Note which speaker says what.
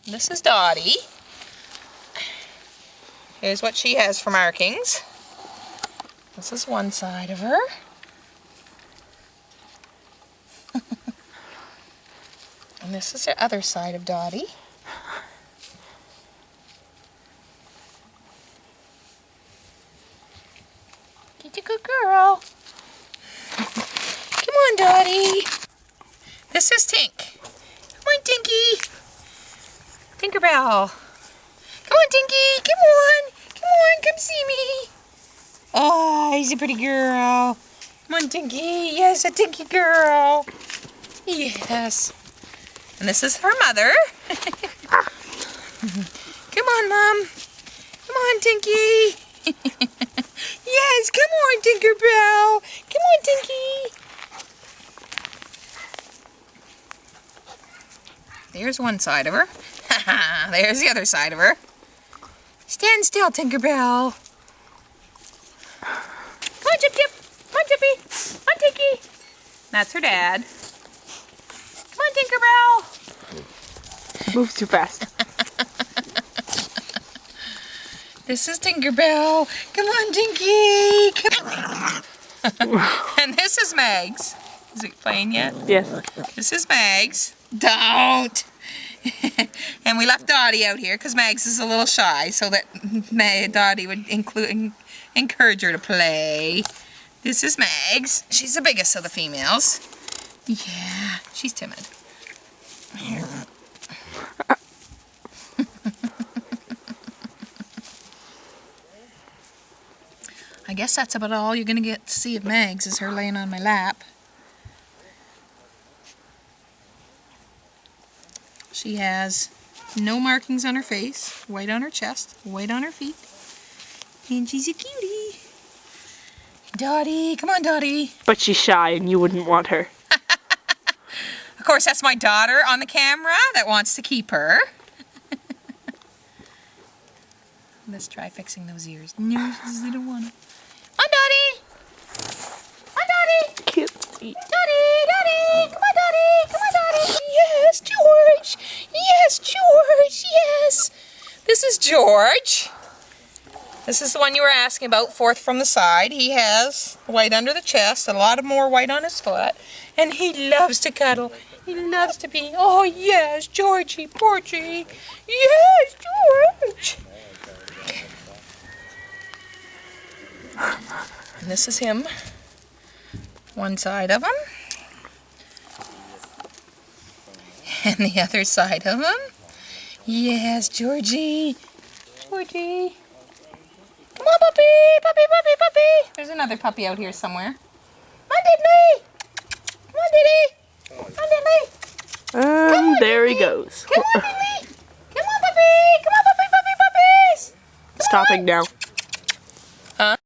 Speaker 1: This is Dottie. Here's what she has for markings. This is one side of her. And this is the other side of Dottie. She's a good girl. Come on, Dottie. This is Tink. Come on, Tinky. Tinkerbell. Come on, Tinky. Come on. Come on, come see me. Oh, he's a pretty girl. Come on, Tinky. Yes, a Tinky girl. Yes. And this is her mother. Come on, Mom. Come on, Tinky. Yes, come on, Tinkerbell. Come on, Tinky. There's one side of her. There's the other side of her. Stand still, Tinkerbell. Come on, Chip Chip. Come on, Chippy. Come on, Tinky. That's her dad. Come on, Tinkerbell.
Speaker 2: Moves too fast.
Speaker 1: This is Tinkerbell. Come on, Tinky. Come on. And this is Mags. Is it playing yet?
Speaker 2: Yes.
Speaker 1: This is Mags. Don't. And we left Dottie out here because Mags is a little shy, so that Dottie would encourage her to play. This is Mags. She's the biggest of the females. Yeah, she's timid. Here. I guess that's about all you're going to get to see of Mags, is her laying on my lap. She has no markings on her face, white on her chest, white on her feet, and she's a cutie. Dottie, come on, Dottie.
Speaker 2: But she's shy and you wouldn't want her.
Speaker 1: Of course, that's my daughter on the camera that wants to keep her. Let's try fixing those ears. No, they don't want to. Come on, Dottie. Come on, Dottie.
Speaker 2: Cute.
Speaker 1: Dottie, Dottie. Come on, Dottie. Come on, Dottie. Yes, George. Yes, George. Yes. This is George. This is the one you were asking about, fourth from the side. He has white under the chest, a lot of more white on his foot, and he loves to cuddle. He loves to be, oh yes, Georgie, Porgy. Yes, George. And this is him. One side of him. And the other side of him. Yes, Georgie. Georgie. Come on, puppy. Puppy, puppy, puppy. There's another puppy out here somewhere. Come on, Diddley. Come on, Diddley. Come on, Diddley. Come on,
Speaker 2: there
Speaker 1: Diddley.
Speaker 2: he goes.
Speaker 1: Come on, Diddley. Come on, puppy. Come on, puppy, puppy, puppies. Come
Speaker 2: Stopping
Speaker 1: on.
Speaker 2: now.